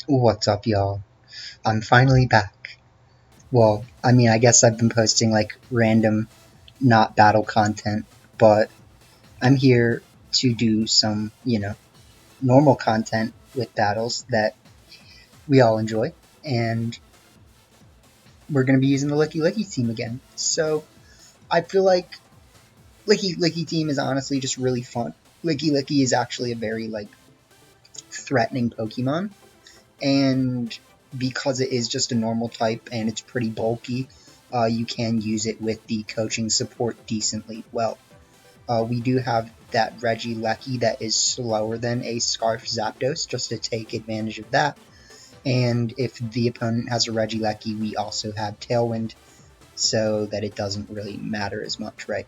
What's up, y'all? I'm finally back. Well, I mean, I guess I've been posting like random, not battle content, but I'm here to do some, normal content with battles that we all enjoy, and we're gonna be using the Licky Licky team again. So I feel like Licky Licky team is honestly just really fun. Licky Licky is actually a very like threatening Pokemon, and because it is just a normal type and it's pretty bulky, you can use it with the coaching support decently well. We do have that Regieleki that is slower than a Scarf Zapdos, just to take advantage of that. And if the opponent has a Regieleki, we also have Tailwind, so that it doesn't really matter as much, right?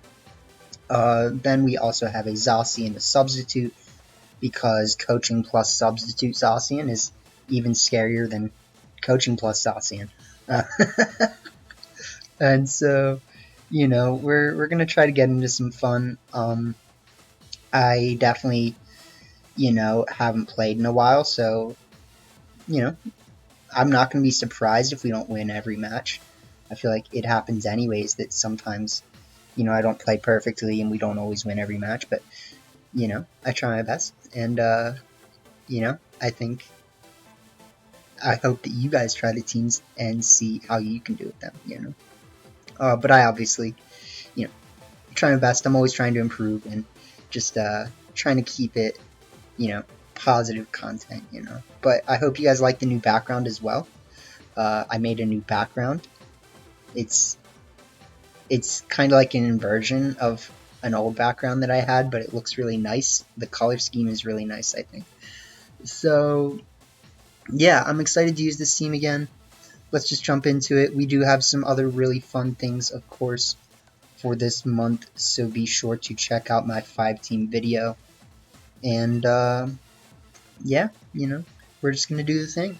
Then we also have a Zacian, a substitute, because coaching plus substitute Zacian is even scarier than coaching plus Zacian. Uh, and so, we're gonna try to get into some fun. I definitely, haven't played in a while, so you know, I'm not gonna be surprised if we don't win every match. I feel like it happens anyways that sometimes, I don't play perfectly and we don't always win every match, but I try my best, and I think I hope that you guys try the teams and see how you can do with them. But I obviously, you know, try my best. I'm always trying to improve and just trying to keep it, positive content. But I hope you guys like the new background as well. I made a new background. It's it's kind of like an inversion of an old background that I had, but it looks really nice. The color scheme is really nice, I think. So yeah, I'm excited to use this team again. Let's just jump into it. We do have some other really fun things, of course, for this month, so be sure to check out my 5-team video. And yeah, we're just gonna do the thing.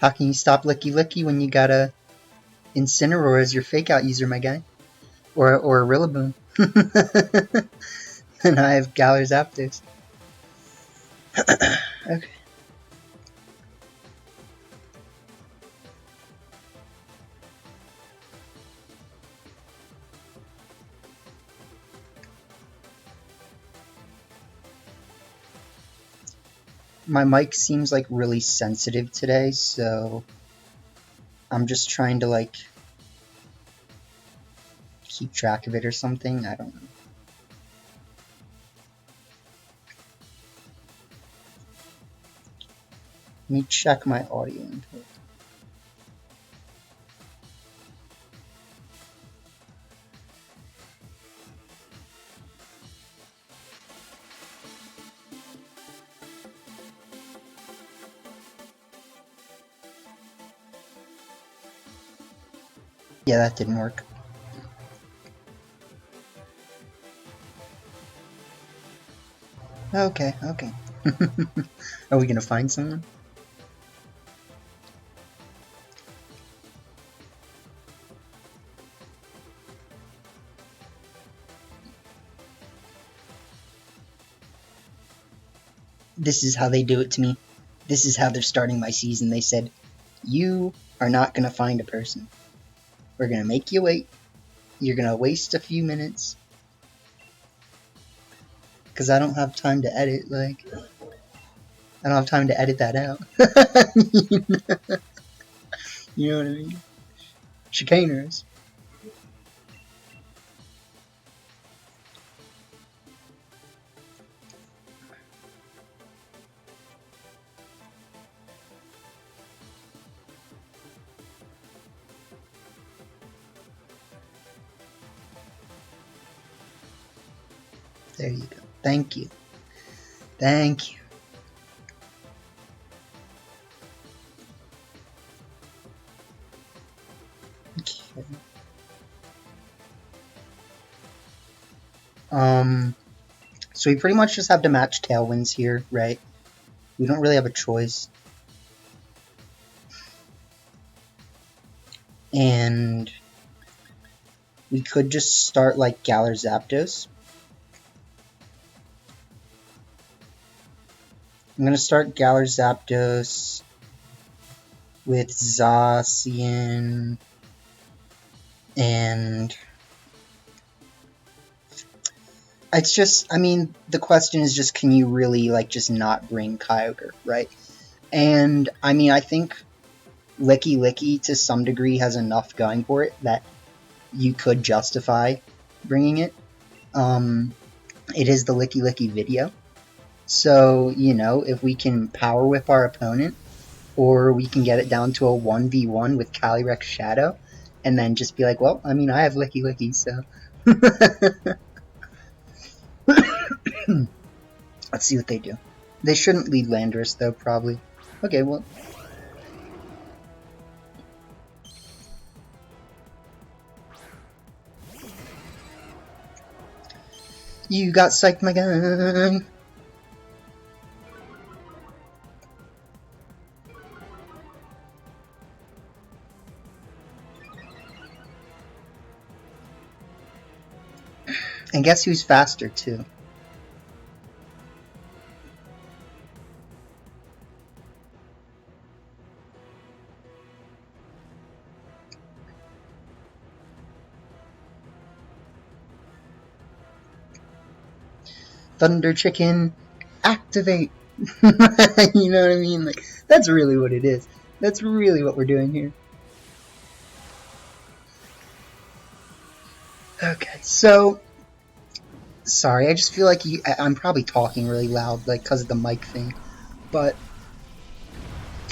How can you stop Licky Licky when you got a Incineroar as your fake out user, my guy? Or a Rillaboom. And I have Galar Zapdos. Okay. My mic seems like really sensitive today, so I'm just trying to like keep track of it or something. I don't know. Let me check my audio input. Yeah, that didn't work. Okay. Are we gonna find someone? This is how they do it to me. This is how they're starting my season. They said, you are not gonna find a person. We're gonna make you wait. You're gonna waste a few minutes. Because I don't have time to edit, like, I don't have time to edit that out. You know what I mean? Chicaners. There you go. Thank you. Thank you. Okay. So we pretty much just have to match tailwinds here, right? We don't really have a choice. And We could just start like Galar Zapdos. I'm going to start Galar Zapdos with Zacian and it's just, I mean, the question is just, can you really like just not bring Kyogre, right? And I mean, I think Licky Licky to some degree has enough going for it that you could justify bringing it. It is the Licky Licky video. So, you know, if we can Power Whip our opponent, or we can get it down to a 1v1 with Calyrex Shadow, and then just be like, well, I mean, I have Licky Licky, so... Let's see what they do. They shouldn't lead Landorus, though, probably. Okay, well... You got psyched, my guy! And guess who's faster, too? Thunder Chicken, activate! You know what I mean? Like, that's really what it is. That's really what we're doing here. Okay, so... Sorry, I just feel like I'm probably talking really loud, like, because of the mic thing. But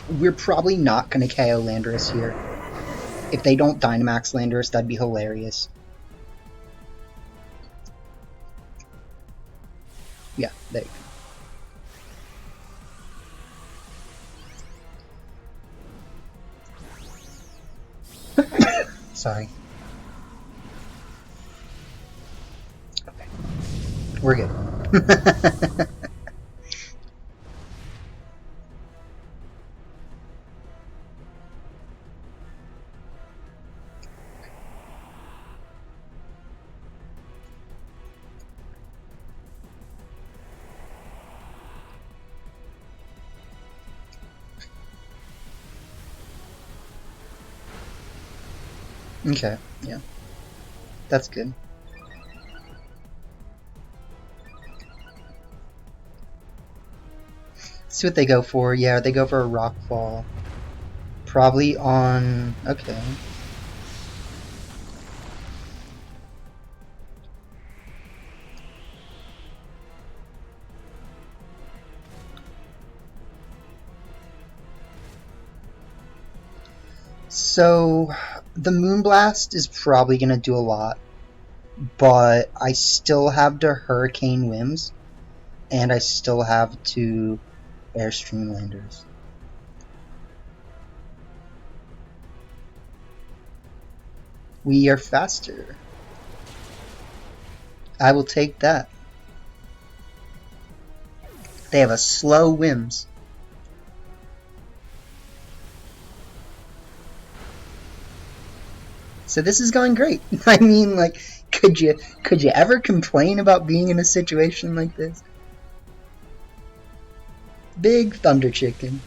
we're probably not going to KO Landorus here. If they don't Dynamax Landorus, that'd be hilarious. Yeah, there you go. Sorry. Okay. We're good. Okay, yeah. That's good. Let's see what they go for. Yeah, they go for a Rock Fall. Probably on... Okay. So, the Moonblast is probably going to do a lot, but I still have to Hurricane Whims, and I still have to Airstream Landers. We are faster. I will take that. They have a slow Whims. So this is going great. I mean, like, could you ever complain about being in a situation like this? Big Thunder Chicken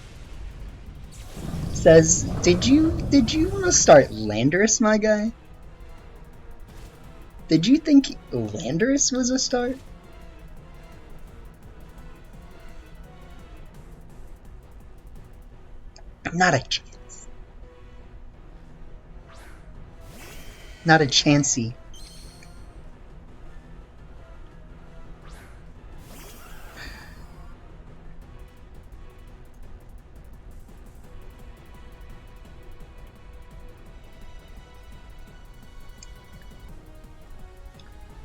says, "Did you want to start Landorus, my guy? Did you think Landorus was a start?" Not a chance. Not a chancey.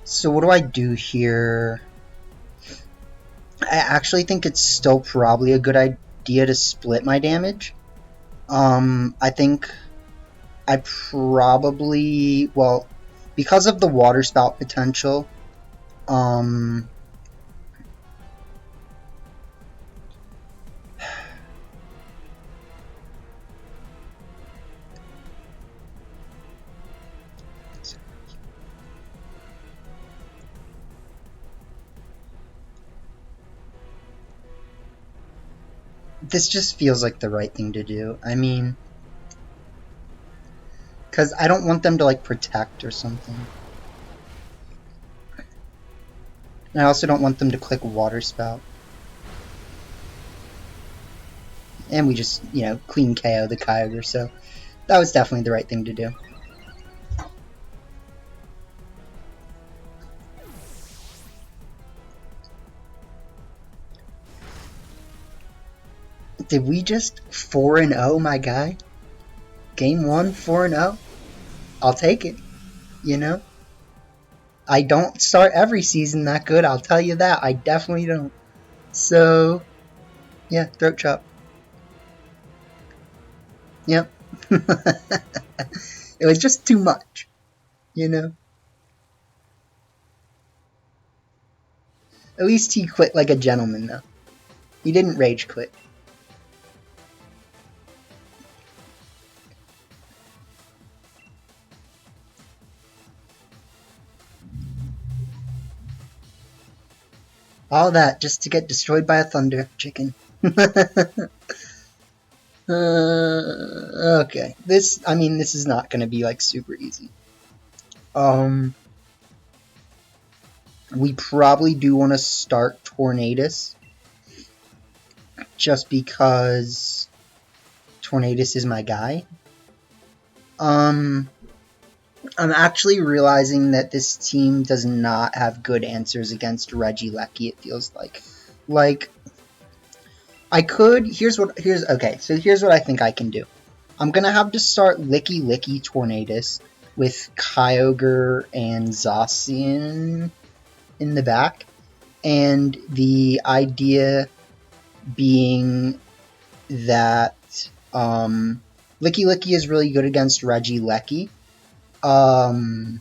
So what do I do here? I actually think it's still probably a good idea to split my damage. I think I probably, well, because of the Water Spout potential, This just feels like the right thing to do. I mean, because I don't want them to, like, protect or something. And I also don't want them to click Water Spout. And we just, clean KO the Kyogre, so that was definitely the right thing to do. Did we just 4-0, my guy? Game 1, 4-0? I'll take it, I don't start every season that good, I'll tell you that. I definitely don't. So, yeah, Throat Chop. Yep. It was just too much, At least he quit like a gentleman, though. He didn't rage quit. All that just to get destroyed by a thunder chicken. Okay. This is not going to be, like, super easy. We probably do want to start Tornadus. Just because Tornadus is my guy. I'm actually realizing that this team does not have good answers against Regieleki, it feels like. Like, I could, here's what I think I can do. I'm gonna have to start Licky Licky Tornadus with Kyogre and Zacian in the back. And the idea being that Licky Licky is really good against Regieleki. And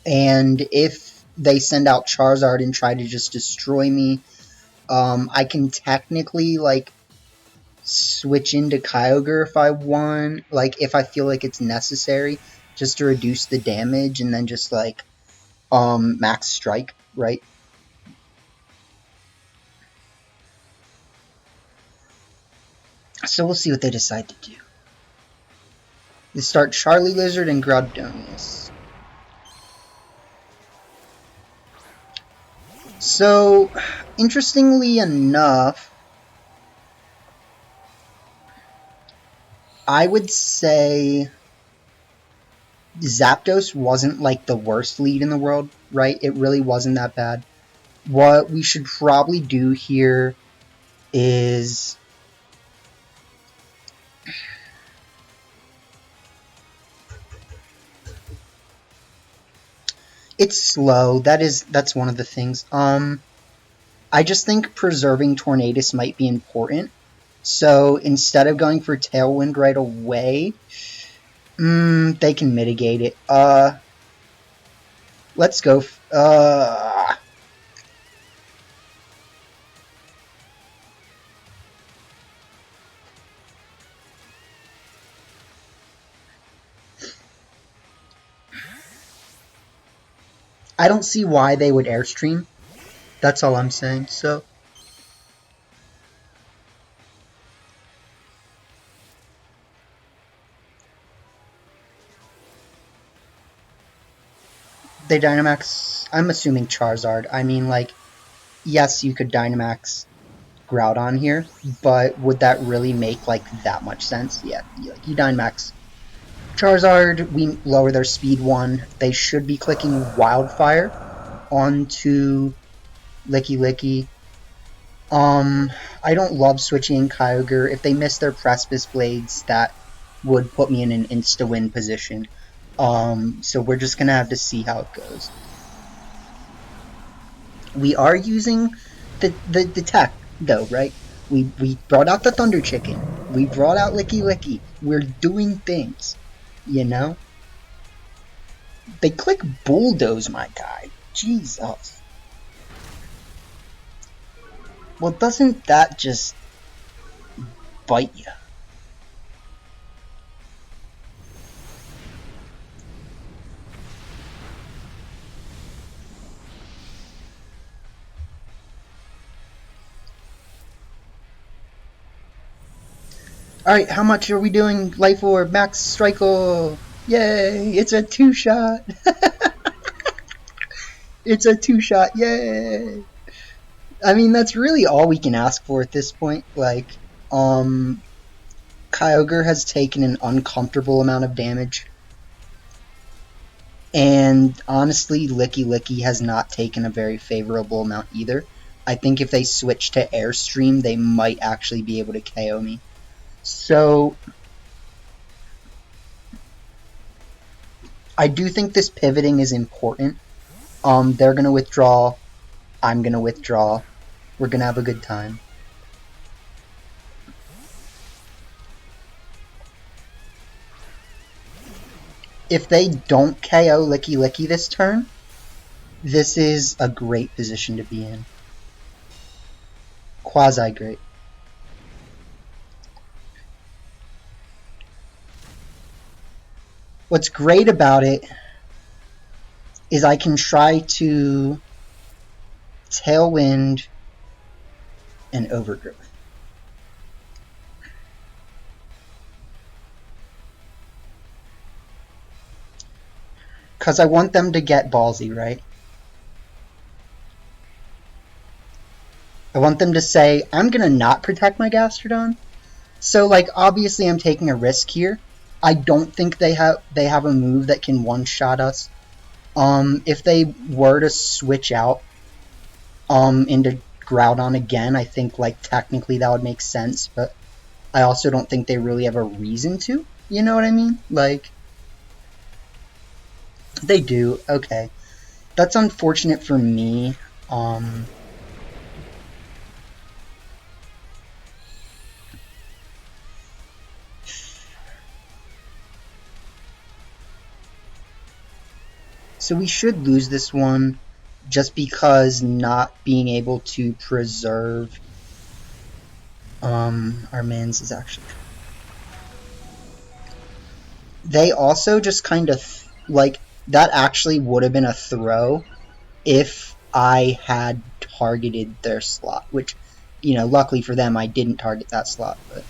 if they send out Charizard and try to just destroy me, I can technically, like, switch into Kyogre if I want, like, if I feel like it's necessary, just to reduce the damage, and then just, like, max strike, right? So we'll see what they decide to do. They start Charlie Lizard and Groudonius. So, interestingly enough, I would say Zapdos wasn't, like, the worst lead in the world, right? It really wasn't that bad. What we should probably do here is it's slow. That's one of the things. I just think preserving Tornadus might be important. So instead of going for Tailwind right away, they can mitigate it. Let's go. I don't see why they would Airstream. That's all I'm saying. So they Dynamax. I'm assuming Charizard. I mean, like, yes, you could Dynamax Groudon here, but would that really make, like, that much sense? Yeah, you Dynamax Charizard, we lower their speed 1. They should be clicking Wildfire onto Licky Licky. I don't love switching Kyogre. If they miss their Precipice Blades, that would put me in an insta-win position. So we're just gonna have to see how it goes. We are using the tech, though, right? We brought out the Thunder Chicken. We brought out Licky Licky. We're doing things, They click Bulldoze, my guy. Jesus. Well, doesn't that just bite you? Alright, how much are we doing? Life Orb, Max Strike-O! Yay! It's a 2-shot! It's a 2-shot, yay! I mean, that's really all we can ask for at this point. Like, Kyogre has taken an uncomfortable amount of damage. And honestly, Licky Licky has not taken a very favorable amount either. I think if they switch to Airstream, they might actually be able to KO me. So, I do think this pivoting is important. They're going to withdraw. I'm going to withdraw. We're going to have a good time. If they don't KO Licky Licky this turn, this is a great position to be in. Quasi-great. What's great about it is I can try to Tailwind and Overgrowth. Because I want them to get ballsy, right? I want them to say, I'm going to not protect my Gastrodon. So, like, obviously I'm taking a risk here. I don't think they have a move that can one-shot us. If they were to switch out into Groudon again, I think, like, technically that would make sense, but I also don't think they really have a reason to. You know what I mean? Like, they do. Okay. That's unfortunate for me. So we should lose this one just because not being able to preserve our mans is actually... They also just kind of, like, that actually would have been a throw if I had targeted their slot, which, you know, luckily for them, I didn't target that slot, but...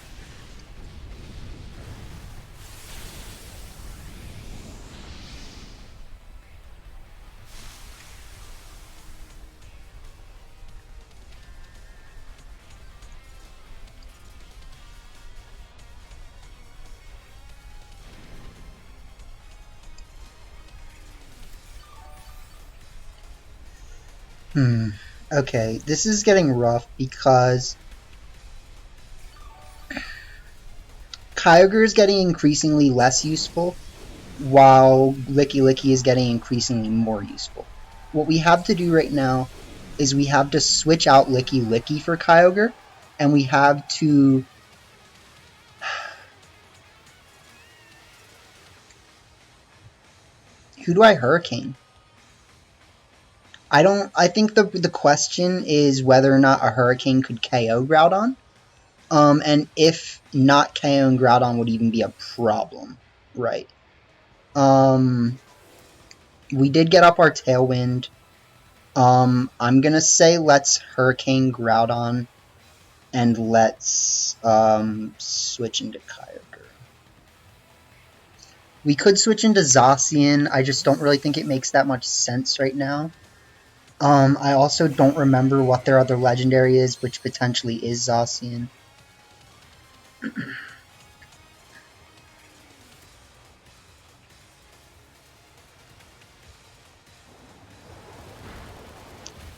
Okay, this is getting rough because Kyogre is getting increasingly less useful, while Licky Licky is getting increasingly more useful. What we have to do right now is we have to switch out Licky Licky for Kyogre, and we have to... Who do I Hurricane? I think the question is whether or not a Hurricane could KO Groudon. And if not KOing Groudon would even be a problem, right? We did get up our Tailwind. I'm gonna say let's Hurricane Groudon and let's switch into Kyogre. We could switch into Zacian. I just don't really think it makes that much sense right now. I also don't remember what their other legendary is, which potentially is Zacian.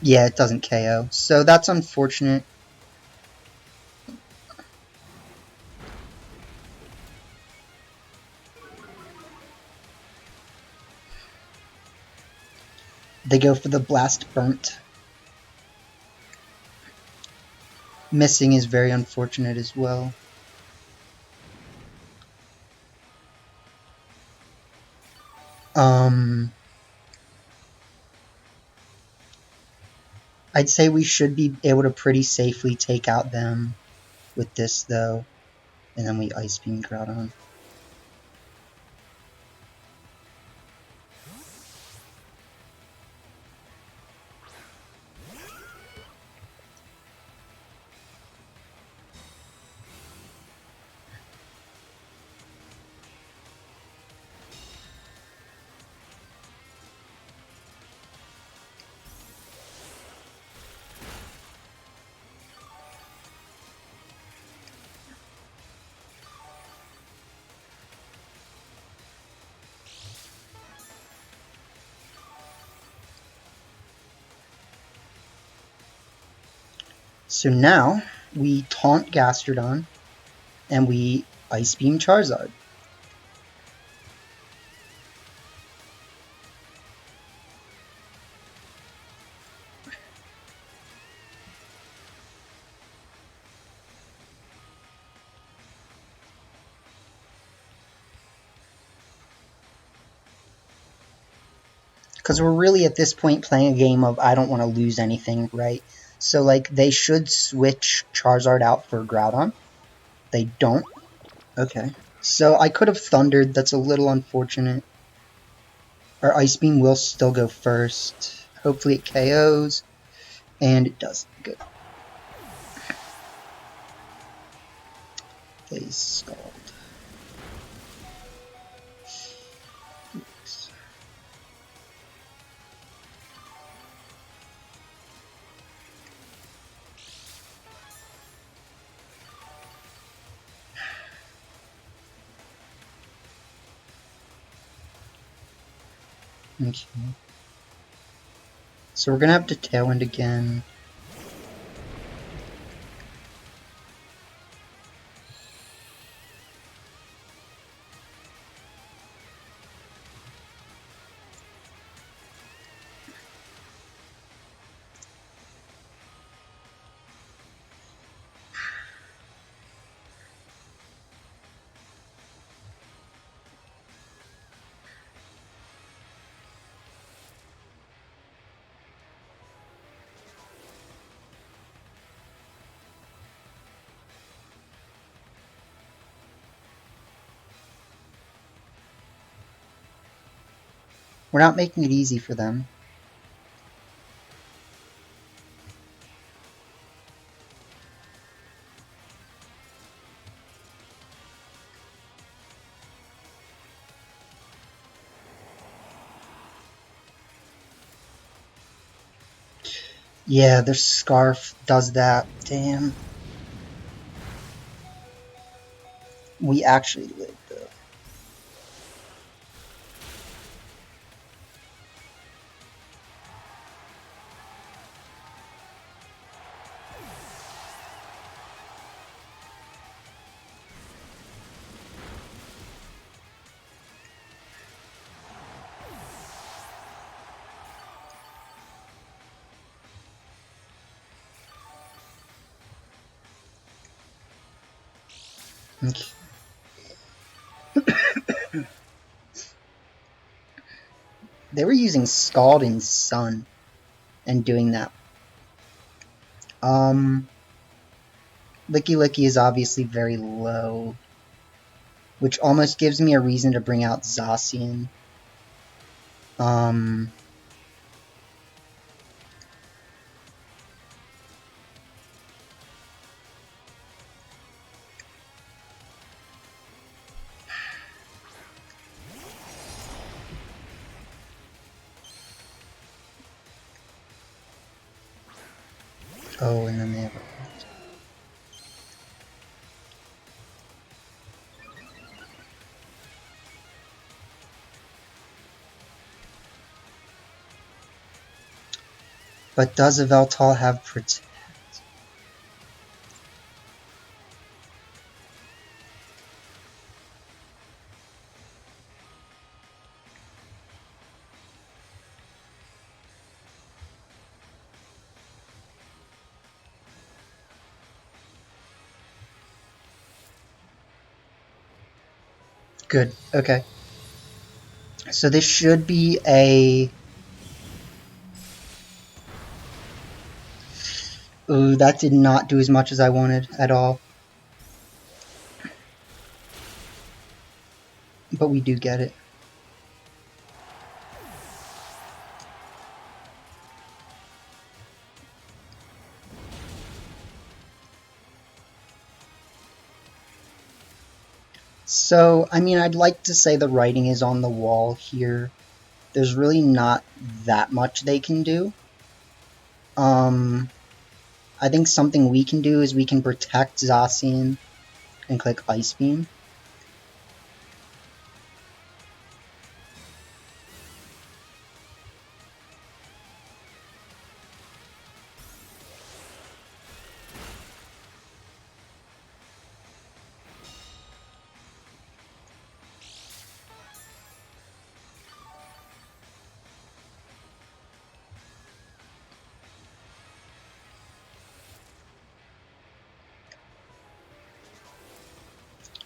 Yeah, it doesn't KO. So that's unfortunate. They go for the Blast Burnt. Missing is very unfortunate as well. I'd say we should be able to pretty safely take out them with this, though. And then we Ice Beam Groudon. So now we taunt Gastrodon and we Ice Beam Charizard. Because we're really at this point playing a game of I don't want to lose anything, right? So like they should switch Charizard out for Groudon. They don't. Okay. So I could have Thundered. That's a little unfortunate. Our Ice Beam will still go first. Hopefully it KOs. And it does. Good. They Scald. Okay. So we're gonna have to Tailwind again. We're not making it easy for them. Yeah, their Scarf does that. Damn. We actually live, though. Okay. They were using Scalding Sun and doing that. Licky Licky is obviously very low, which almost gives me a reason to bring out Zacian. Oh, and then they have a... But does Yveltal have Protect? Good, okay. So this should be a... Ooh, that did not do as much as I wanted at all. But we do get it. So, I mean, I'd like to say the writing is on the wall here. There's really not that much they can do. I think something we can do is we can protect Zacian and click Ice Beam.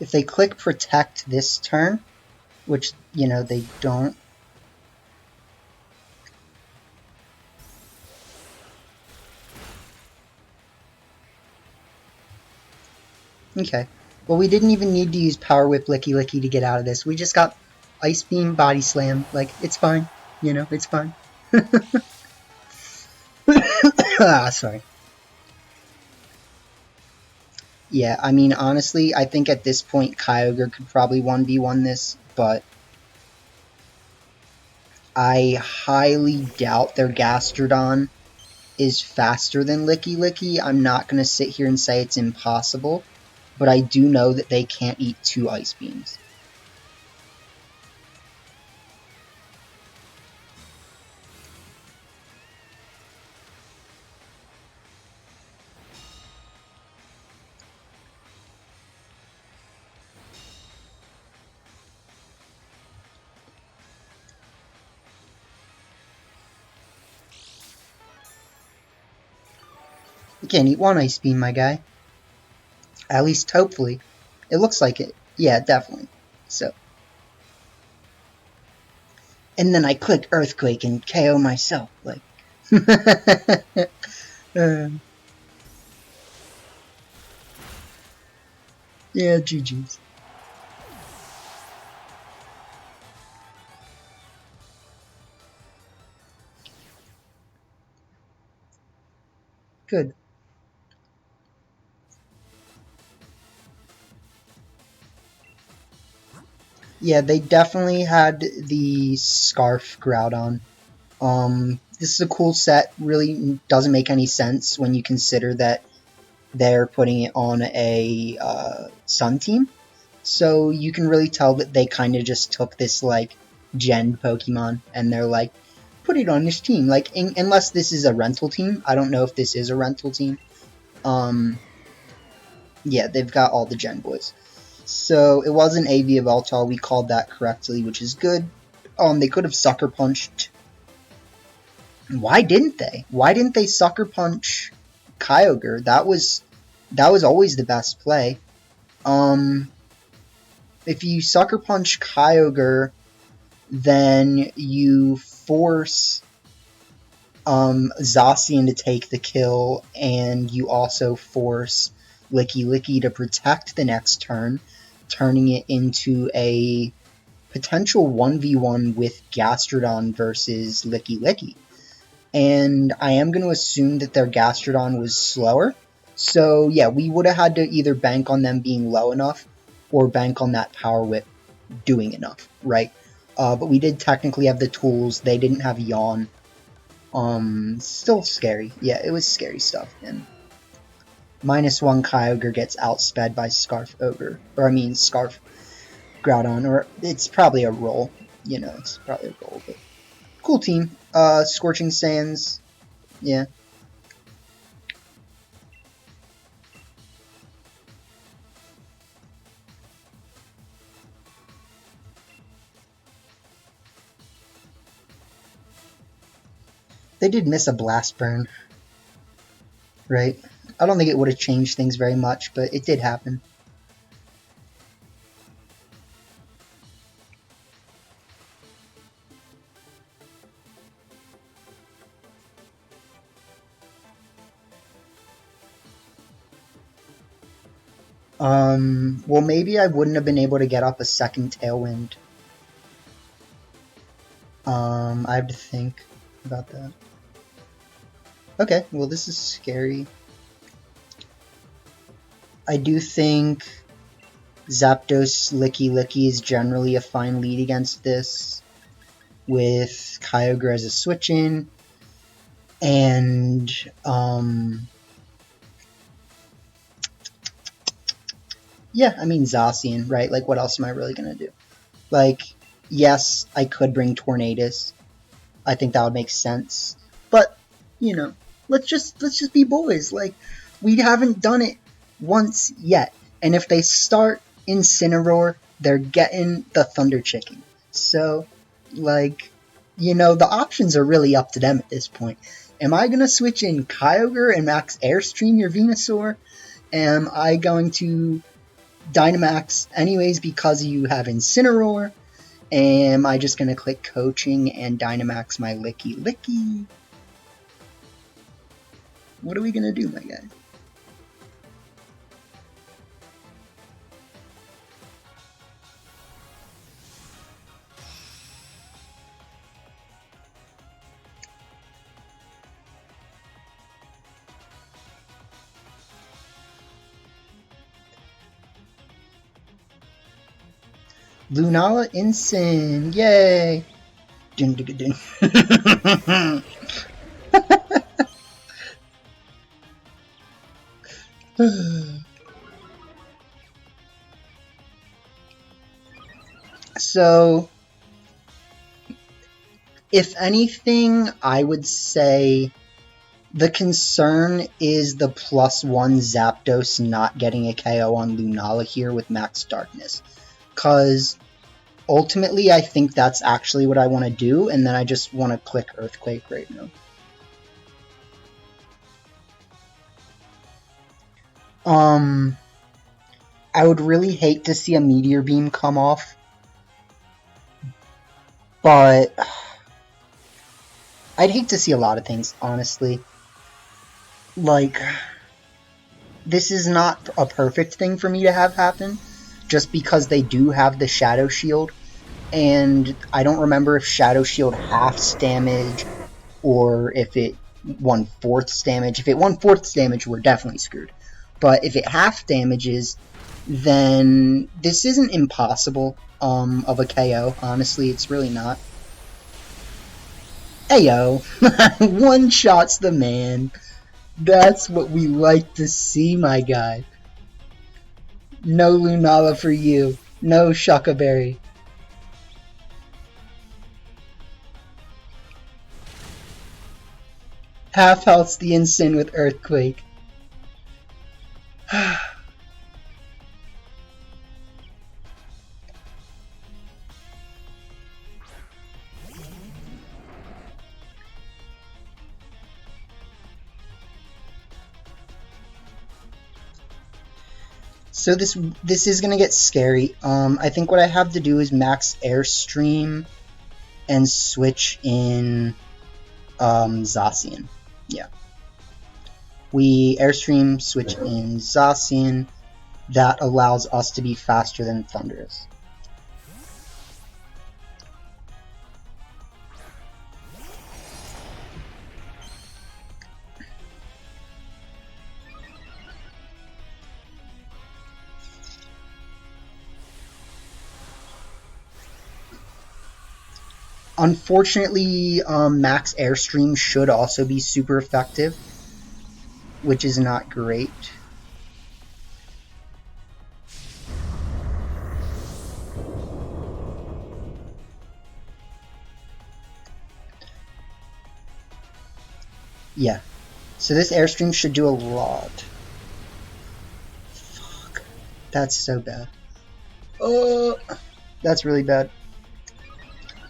If they click Protect this turn, which, you know, they don't. Okay. Well, we didn't even need to use Power Whip Licky Licky to get out of this. We just got Ice Beam Body Slam. Like, it's fine. You know, it's fine. Sorry. Yeah, I mean, honestly, I think at this point Kyogre could probably 1v1 this, but I highly doubt their Gastrodon is faster than Licky Licky. I'm not going to sit here and say it's impossible, but I do know that they can't eat 2 Ice Beams. You can't eat 1 Ice Beam, my guy. At least, hopefully. It looks like it. Yeah, definitely. So. And then I click Earthquake and KO myself. Like. Yeah, GG's. Good. Yeah, they definitely had the Scarf Groudon. This is a cool set. Really doesn't make any sense when you consider that they're putting it on a Sun team. So you can really tell that they kind of just took this, like, gen Pokemon, and they're like, put it on this team. Like, unless this is a rental team. I don't know if this is a rental team. Yeah, they've got all the gen boys. So it was an AV of Altal. We called that correctly, which is good. They could have Sucker Punched. Why didn't they? Why didn't they Sucker Punch Kyogre? That was always the best play. If you Sucker Punch Kyogre, then you force Zacian to take the kill, and you also force Licky Licky to protect the next turn, turning it into a potential 1v1 with Gastrodon versus Licky Licky. And I am going to assume that their Gastrodon was slower. So yeah, we would have had to either bank on them being low enough or bank on that Power Whip doing enough, right? But we did technically have the tools. They didn't have Yawn. Still scary. Yeah, it was scary stuff. And -1 Kyogre gets outsped by Scarf Ogre. Or, I mean, Scarf Groudon. Or, it's probably a roll. You know, it's probably a roll. But cool team. Scorching Sands. Yeah. They did miss a Blast Burn. Right? I don't think it would have changed things very much, but it did happen. Well, maybe I wouldn't have been able to get up a second Tailwind. I have to think about that. Okay, well, this is scary. I do think Zapdos Licky Licky is generally a fine lead against this, with Kyogre as a switch-in, and, yeah, I mean, Zacian, right? Like, what else am I really gonna do? Like, yes, I could bring Tornadus. I think that would make sense. But, you know, let's just be boys. Like, we haven't done it once yet. And if they start Incineroar, they're getting the Thunder Chicken. So, like, you know, the options are really up to them at this point. Am I going to switch in Kyogre and Max Airstream your Venusaur? Am I going to Dynamax anyways because you have Incineroar. Am I just going to click Coaching and Dynamax my Licky Licky? What are we going to do, my guy? Lunala Incin, yay! Ding, ding, ding. So, if anything, I would say the concern is the +1 Zapdos not getting a KO on Lunala here with Max Darkness. Because ultimately, I think that's actually what I want to do, and then I just want to click Earthquake right now. I would really hate to see a Meteor Beam come off, but I'd hate to see a lot of things, honestly. Like, this is not a perfect thing for me to have happen, just because they do have the Shadow Shield, and I don't remember if Shadow Shield halves damage or if it 1/4 damage. If it 1/4 damage, we're definitely screwed. But if it half damages, then this isn't impossible of a KO. Honestly, it's really not. Ayo, one shot's the man. That's what we like to see, my guy. No Lunala for you. No Shuckaberry. Half health's the Incin with Earthquake. So this is gonna get scary. I think what I have to do is max Airstream and switch in Zacian. Yeah. We Airstream, switch in Zacian. That allows us to be faster than Thundurus. Unfortunately, max Airstream should also be super effective, which is not great. Yeah. So this Airstream should do a lot. Fuck. That's so bad. Oh, that's really bad.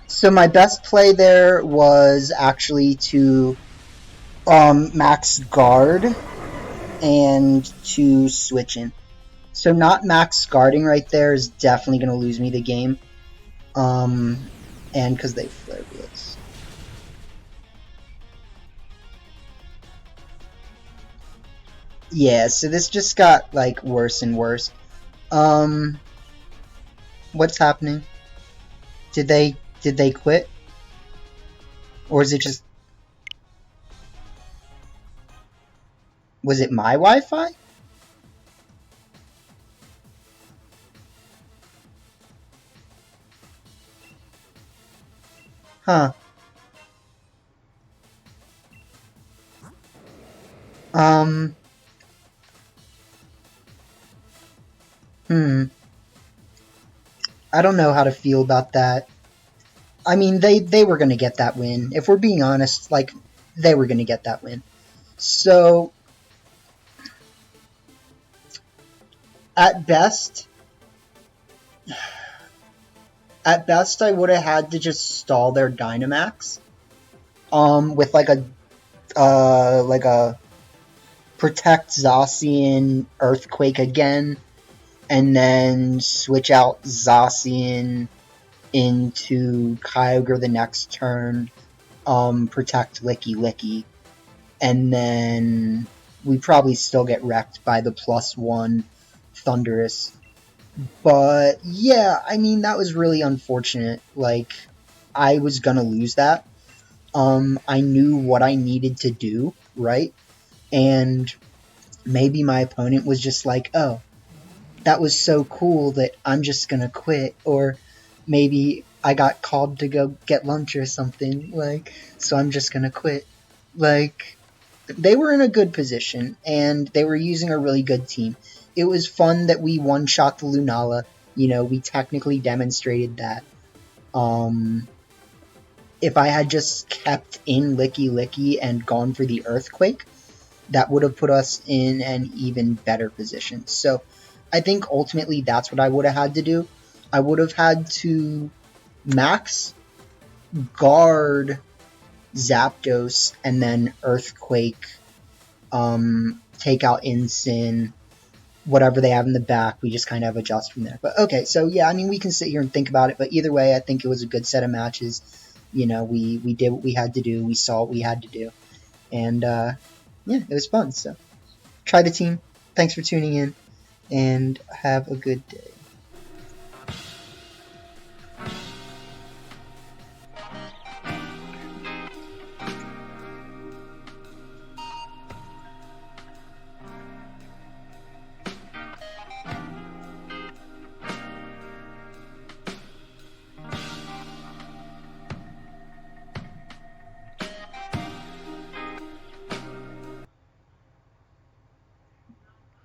So my best play there was actually to max guard and to switch in. So not max guarding right there is definitely going to lose me the game. And because they flare blitz. Yeah, so this just got like worse and worse. What's happening? Did they quit? Or is it just... Was it my Wi-Fi? Huh. I don't know how to feel about that. I mean, they were going to get that win. If we're being honest, like, they were going to get that win. So, at best, I would have had to just stall their Dynamax, with like a Protect Zacian Earthquake again, and then switch out Zacian into Kyogre the next turn, protect Licky Licky, and then we probably still get wrecked by the +1 Thunderous. But yeah, I mean, that was really unfortunate. Like, I was gonna lose that. I knew what I needed to do, right? And maybe my opponent was just like, oh, that was so cool that I'm just gonna quit, or maybe I got called to go get lunch or something, like, so I'm just gonna quit. Like, they were in a good position, and they were using a really good team. It was fun that we one-shot the Lunala. You know, we technically demonstrated that. If I had just kept in Licky Licky and gone for the Earthquake, that would have put us in an even better position. So I think ultimately that's what I would have had to do. I would have had to max guard Zapdos and then Earthquake, take out Incin, whatever they have in the back, we just kind of adjust from there. But okay, so yeah, I mean, we can sit here and think about it, but either way, I think it was a good set of matches. You know, we did what we had to do, we saw what we had to do, and yeah, it was fun. So try the team. Thanks for tuning in, and have a good day.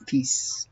Peace.